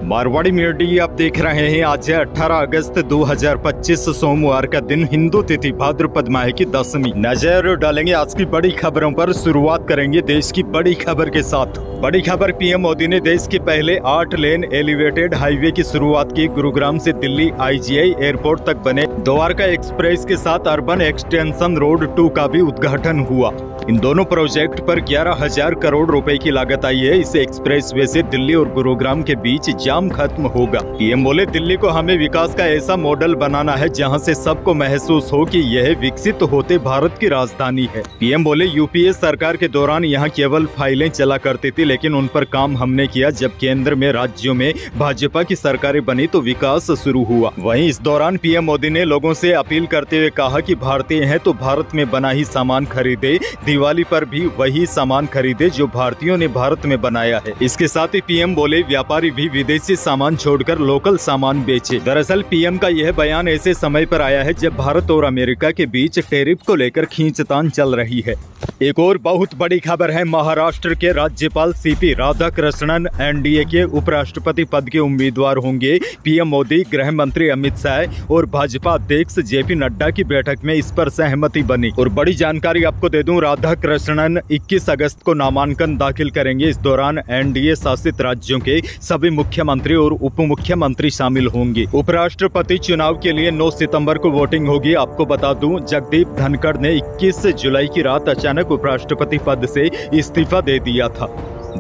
Marwari media आप देख रहे हैं। आज है 18 अगस्त 2025 सोमवार का दिन, हिंदू तिथि भाद्रपद माह की 10वीं। नजर डालेंगे आज की बड़ी खबरों पर। शुरुआत करेंगे देश की बड़ी खबर के साथ। बड़ी खबर, पीएम मोदी ने देश के पहले 8 लेन एलिवेटेड हाईवे की शुरुआत की। गुरुग्राम से दिल्ली IGI एयरपोर्ट तक बने द्वारका एक्सप्रेस के साथ अर्बन एक्सटेंशन रोड 2 का भी उद्घाटन हुआ। इन दोनों प्रोजेक्ट पर 11,000 करोड़ रुपए की लागत आई है। इस एक्सप्रेसवे से दिल्ली और गुरुग्राम के बीच जाम खत्म होगा। पीएम बोले, दिल्ली को हमें विकास का ऐसा मॉडल बनाना है जहां से सबको महसूस हो कि यह विकसित होते भारत की राजधानी है। पीएम बोले, यूपीए सरकार के दौरान यहां केवल फाइलें चला करती थी, लेकिन उन पर काम हमने किया। जब केंद्र में राज्यों में भाजपा की सरकारें बनी तो विकास शुरू हुआ। वहीं इस दौरान पीएम मोदी ने लोगों से अपील करते हुए कहा कि भारतीय हैं तो भारत में बना ही सामान खरीदे, दिवाली पर भी वही सामान खरीदे जो भारतीयों ने भारत में बनाया है। इसके साथ ही पीएम बोले, व्यापारी भी विदेशी सामान छोड़कर लोकल सामान बेचे। दरअसल पीएम का यह बयान ऐसे समय पर आया है जब भारत और अमेरिका के बीच टैरिफ को लेकर खींचतान चल रही है। एक और बहुत बड़ी खबर है। महाराष्ट्र के राज्यपाल CP राधाकृष्णन NDA के उपराष्ट्रपति पद के उम्मीदवार होंगे। पीएम मोदी, गृह मंत्री अमित शाह और भाजपा अध्यक्ष JP नड्डा की बैठक में इस पर सहमति बनी। और बड़ी जानकारी आपको दे दूं, राधाकृष्णन 21 अगस्त को नामांकन दाखिल करेंगे। इस दौरान NDA शासित राज्यों के सभी मुख्यमंत्री और उप मुख्यमंत्री शामिल होंगे। उपराष्ट्रपति चुनाव के लिए 9 सितंबर को वोटिंग होगी। आपको बता दूं, जगदीप धनखड़ ने 21 जुलाई की रात अचानक उपराष्ट्रपति पद से इस्तीफा दे दिया था।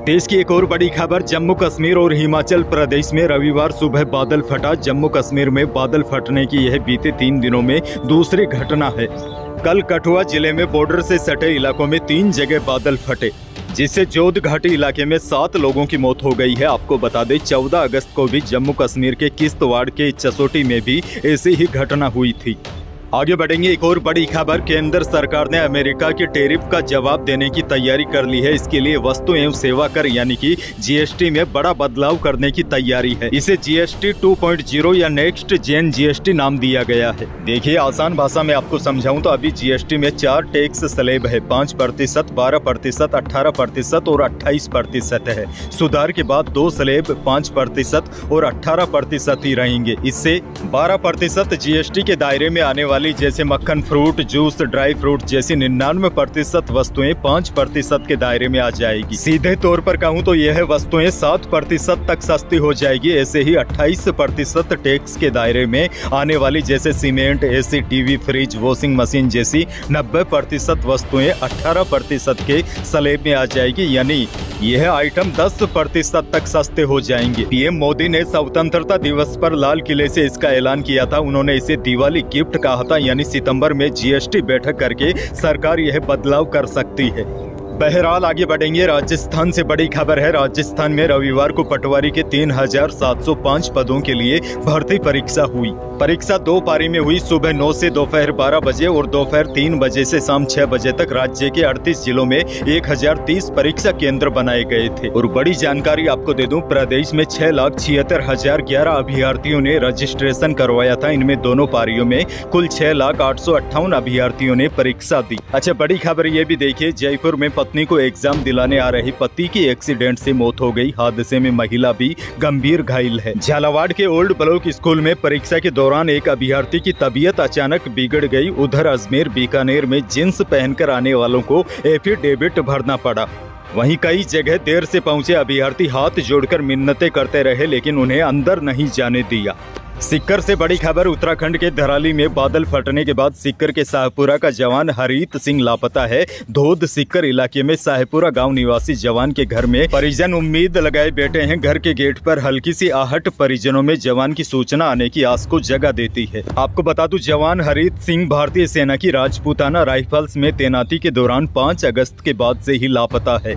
देश की एक और बड़ी खबर, जम्मू कश्मीर और हिमाचल प्रदेश में रविवार सुबह बादल फटा। जम्मू कश्मीर में बादल फटने की यह बीते 3 दिनों में दूसरी घटना है। कल कठुआ जिले में बॉर्डर से सटे इलाकों में 3 जगह बादल फटे, जिससे जोध घाटी इलाके में 7 लोगों की मौत हो गई है। आपको बता दें, 14 अगस्त को भी जम्मू कश्मीर के किश्तवाड़ के चसोटी में भी ऐसी ही घटना हुई थी। आगे बढ़ेंगे। एक और बड़ी खबर, केंद्र सरकार ने अमेरिका के टैरिफ का जवाब देने की तैयारी कर ली है। इसके लिए वस्तु एवं सेवा कर यानी कि GST में बड़ा बदलाव करने की तैयारी है। इसे GST 2.0 या नेक्स्ट जेन GST नाम दिया गया है। देखिए, आसान भाषा में आपको समझाऊं तो अभी GST में 4 टैक्स स्लैब है, 5%, 12%, 18% और 28% है। सुधार के बाद 2 स्लैब 5% और 18% ही रहेंगे। इससे 12% GST के दायरे में आने वाले जैसे मक्खन, फ्रूट, जूस, ड्राई फ्रूट जैसी 99% वस्तुएं 5% के दायरे में आ जाएगी। सीधे तौर पर कहूं तो यह वस्तुएं 7% तक सस्ती हो जाएगी। ऐसे ही 28% टैक्स के दायरे में आने वाली जैसे cement, AC, TV, fridge, washing machine जैसी 90% वस्तुएं 18% के स्लैब में आ जाएगी। यानी यह आइटम 10% तक सस्ते हो जाएंगे। पीएम मोदी ने स्वतंत्रता दिवस पर लाल किले से इसका ऐलान किया था। उन्होंने इसे दिवाली गिफ्ट कहा था, यानी सितंबर में GST बैठक करके सरकार यह बदलाव कर सकती है। बहरहाल आगे बढ़ेंगे। राजस्थान से बड़ी खबर है। राजस्थान में रविवार को पटवारी के 3,705 पदों के लिए भर्ती परीक्षा हुई। परीक्षा 2 पारी में हुई, सुबह 9 से दोपहर 12 बजे और दोपहर 3 बजे से शाम 6 बजे तक। राज्य के 38 जिलों में 1030 परीक्षा केंद्र बनाए गए थे। और बड़ी जानकारी आपको दे दूं, प्रदेश में 6,76,011 अभ्यर्थियों ने रजिस्ट्रेशन करवाया था। इनमें दोनों पारियों में कुल 6,08,58 अभ्यर्थियों ने परीक्षा दी। अच्छा, बड़ी खबर ये भी देखिए, जयपुर में पत्नी को एग्जाम दिलाने आ रही पति की एक्सीडेंट से मौत हो गई। हादसे में महिला भी गंभीर घायल है। झालावाड़ के ओल्ड ब्लॉक स्कूल में परीक्षा के दौरान एक अभ्यर्थी की तबीयत अचानक बिगड़ गई। उधर अजमेर, बीकानेर में जींस पहनकर आने वालों को एफिडेविट भरना पड़ा। वहीं कई जगह देर से पहुंचे अभ्यर्थी हाथ जोड़कर मिन्नतें करते रहे, लेकिन उन्हें अंदर नहीं जाने दिया। सीकर से बड़ी खबर, उत्तराखंड के धराली में बादल फटने के बाद सीकर के शाहपुरा का जवान हरीत सिंह लापता है। धोद सीकर इलाके में शाहपुरा गांव निवासी जवान के घर में परिजन उम्मीद लगाए बैठे हैं। घर के गेट पर हल्की सी आहट परिजनों में जवान की सूचना आने की आस को जगा देती है। आपको बता दूं, जवान हरीत सिंह भारतीय सेना की राजपूताना राइफल्स में तैनाती के दौरान 5 अगस्त के बाद से ही लापता है।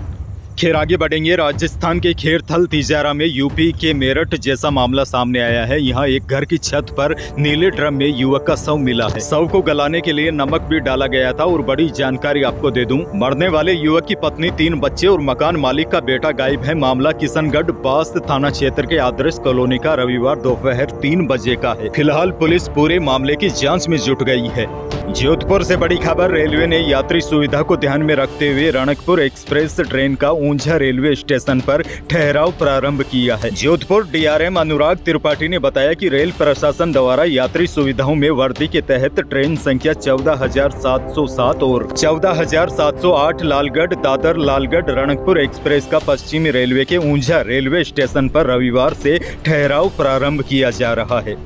खैर आगे बढ़ेंगे। राजस्थान के खेरथल तिजारा में यूपी के मेरठ जैसा मामला सामने आया है। यहाँ एक घर की छत पर नीले ड्रम में युवक का शव मिला है। शव को गलाने के लिए नमक भी डाला गया था। और बड़ी जानकारी आपको दे दूं, मरने वाले युवक की पत्नी, 3 बच्चे और मकान मालिक का बेटा गायब है। मामला किशनगढ़ बास थाना क्षेत्र के आदर्श कॉलोनी का रविवार दोपहर 3 बजे का है। फिलहाल पुलिस पूरे मामले की जाँच में जुट गई है। जोधपुर से बड़ी खबर, रेलवे ने यात्री सुविधा को ध्यान में रखते हुए रणकपुर एक्सप्रेस ट्रेन का ऊंझा रेलवे स्टेशन पर ठहराव प्रारंभ किया है। जोधपुर डीआरएम अनुराग त्रिपाठी ने बताया कि रेल प्रशासन द्वारा यात्री सुविधाओं में वर्दी के तहत ट्रेन संख्या 14,707 और 14,708 लालगढ़ दादर लालगढ़ रणकपुर एक्सप्रेस का पश्चिमी रेलवे के ऊंझा रेलवे स्टेशन पर रविवार से ठहराव प्रारंभ किया जा रहा है।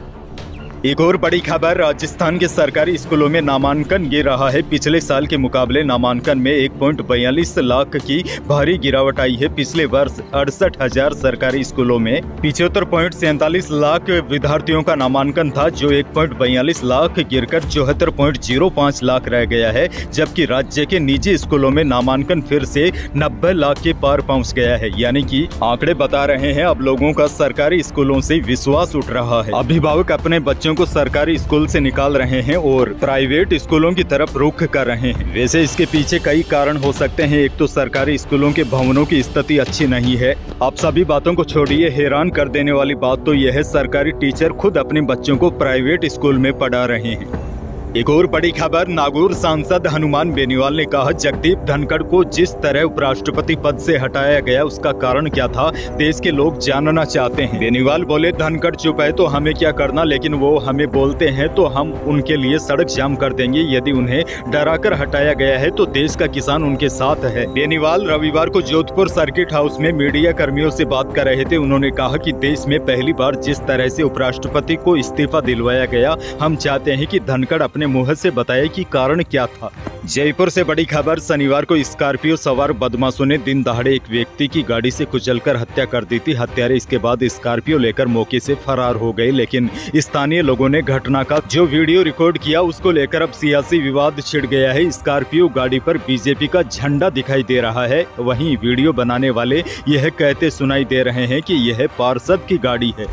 एक और बड़ी खबर, राजस्थान के सरकारी स्कूलों में नामांकन गिर रहा है। पिछले साल के मुकाबले नामांकन में 1.42 लाख की भारी गिरावट आई है। पिछले वर्ष 68,000 सरकारी स्कूलों में 75.47 लाख विद्यार्थियों का नामांकन था, जो 1.42 लाख गिरकर 74.05 लाख रह गया है। जबकि राज्य के निजी स्कूलों में नामांकन फिर से 90 लाख के पार पहुँच गया है। यानी कि आंकड़े बता रहे हैं अब लोगों का सरकारी स्कूलों से विश्वास उठ रहा है। अभिभावक अपने बच्चों को सरकारी स्कूल से निकाल रहे हैं और प्राइवेट स्कूलों की तरफ रुख कर रहे हैं। वैसे इसके पीछे कई कारण हो सकते हैं। एक तो सरकारी स्कूलों के भवनों की स्थिति अच्छी नहीं है। आप सभी बातों को छोड़िए, हैरान कर देने वाली बात तो यह है, सरकारी टीचर खुद अपने बच्चों को प्राइवेट स्कूल में पढ़ा रहे हैं। एक और बड़ी खबर, नागौर सांसद हनुमान बेनीवाल ने कहा जगदीप धनखड़ को जिस तरह उपराष्ट्रपति पद से हटाया गया उसका कारण क्या था, देश के लोग जानना चाहते हैं। बेनीवाल बोले, धनखड़ चुप है तो हमें क्या करना, लेकिन वो हमें बोलते हैं तो हम उनके लिए सड़क जाम कर देंगे। यदि उन्हें डराकर हटाया गया है तो देश का किसान उनके साथ है। बेनीवाल रविवार को जोधपुर सर्किट हाउस में मीडिया कर्मियों से बात कर रहे थे। उन्होंने कहा कि देश में पहली बार जिस तरह से उपराष्ट्रपति को इस्तीफा दिलवाया गया, हम चाहते हैं कि धनखड़ अपने मुंह से बताए कि कारण क्या था। जयपुर से बड़ी खबर, शनिवार को स्कॉर्पियो सवार बदमाशों ने दिन दहाड़े एक व्यक्ति की गाड़ी से कुचलकर हत्या कर दी थी। हत्यारे इसके बाद स्कॉर्पियो लेकर मौके से फरार हो गए, लेकिन स्थानीय लोगों ने घटना का जो वीडियो रिकॉर्ड किया उसको लेकर अब सियासी विवाद छिड़ गया है। स्कॉर्पियो गाड़ी पर बीजेपी का झंडा दिखाई दे रहा है। वहीं वीडियो बनाने वाले यह कहते सुनाई दे रहे हैं कि यह पार्षद की गाड़ी है।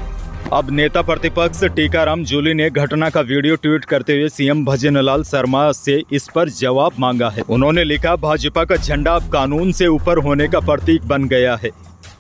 अब नेता प्रतिपक्ष टीकाराम जूली ने घटना का वीडियो ट्वीट करते हुए सीएम भजनलाल शर्मा से इस पर जवाब मांगा है। उन्होंने लिखा, भाजपा का झंडा अब कानून से ऊपर होने का प्रतीक बन गया है।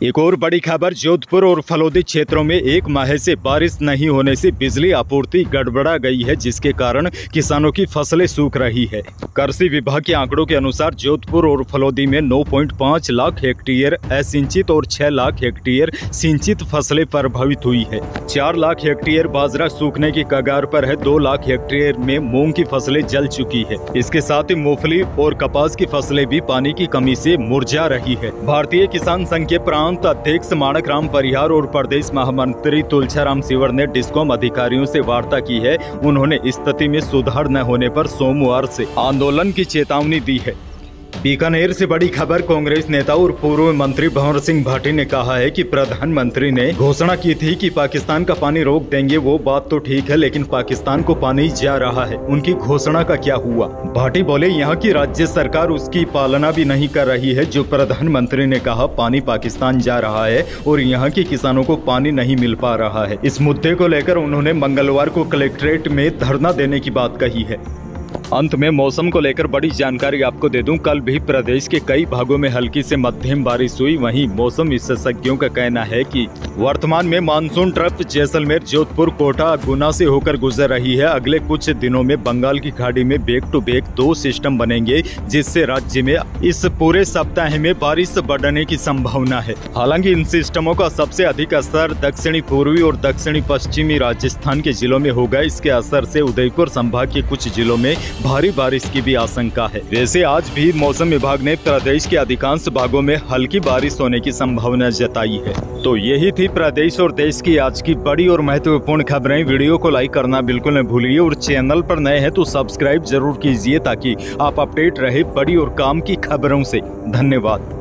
एक और बड़ी खबर, जोधपुर और फलोदी क्षेत्रों में एक माह से बारिश नहीं होने से बिजली आपूर्ति गड़बड़ा गई है, जिसके कारण किसानों की फसलें सूख रही है। कृषि विभाग के आंकड़ों के अनुसार जोधपुर और फलोदी में 9.5 लाख हेक्टेयर असिंचित और 6 लाख हेक्टेयर सिंचित फसलें प्रभावित हुई है। 4 लाख हेक्टेयर बाजरा सूखने की कगार पर है। 2 लाख हेक्टेयर में मूंग की फसलें जल चुकी है। इसके साथ ही मूंगफली और कपास की फसलें भी पानी की कमी से मुरझा रही है। भारतीय किसान संघ के प्रांत अध्यक्ष माणक राम परिहार और प्रदेश महामंत्री तुलसीराम सिवर ने डिस्कॉम अधिकारियों से वार्ता की है। उन्होंने स्थिति में सुधार न होने पर सोमवार से आंदोलन की चेतावनी दी है। बीकानेर से बड़ी खबर, कांग्रेस नेता और पूर्व मंत्री भंवर सिंह भाटी ने कहा है कि प्रधानमंत्री ने घोषणा की थी कि पाकिस्तान का पानी रोक देंगे। वो बात तो ठीक है, लेकिन पाकिस्तान को पानी जा रहा है, उनकी घोषणा का क्या हुआ? भाटी बोले, यहाँ की राज्य सरकार उसकी पालना भी नहीं कर रही है। जो प्रधानमंत्री ने कहा पानी पाकिस्तान जा रहा है और यहाँ के किसानों को पानी नहीं मिल पा रहा है। इस मुद्दे को लेकर उन्होंने मंगलवार को कलेक्ट्रेट में धरना देने की बात कही है। अंत में मौसम को लेकर बड़ी जानकारी आपको दे दूं, कल भी प्रदेश के कई भागों में हल्की से मध्यम बारिश हुई। वहीं मौसम विशेषज्ञों का कहना है कि वर्तमान में मानसून ट्रफ जैसलमेर, जोधपुर, कोटा, गुना से होकर गुजर रही है। अगले कुछ दिनों में बंगाल की खाड़ी में बैक टू बैक 2 सिस्टम बनेंगे, जिससे राज्य में इस पूरे सप्ताह में बारिश बढ़ने की संभावना है। हालांकि इन सिस्टमों का सबसे अधिक असर दक्षिणी पूर्वी और दक्षिणी पश्चिमी राजस्थान के जिलों में होगा। इसके असर से उदयपुर संभाग के कुछ जिलों में भारी बारिश की भी आशंका है। वैसे आज भी मौसम विभाग ने प्रदेश के अधिकांश भागों में हल्की बारिश होने की संभावना जताई है। तो यही थी प्रदेश और देश की आज की बड़ी और महत्वपूर्ण खबरें। वीडियो को लाइक करना बिल्कुल न भूलिए और चैनल पर नए हैं तो सब्सक्राइब जरूर कीजिए, ताकि आप अपडेट रहे बड़ी और काम की खबरों से। धन्यवाद।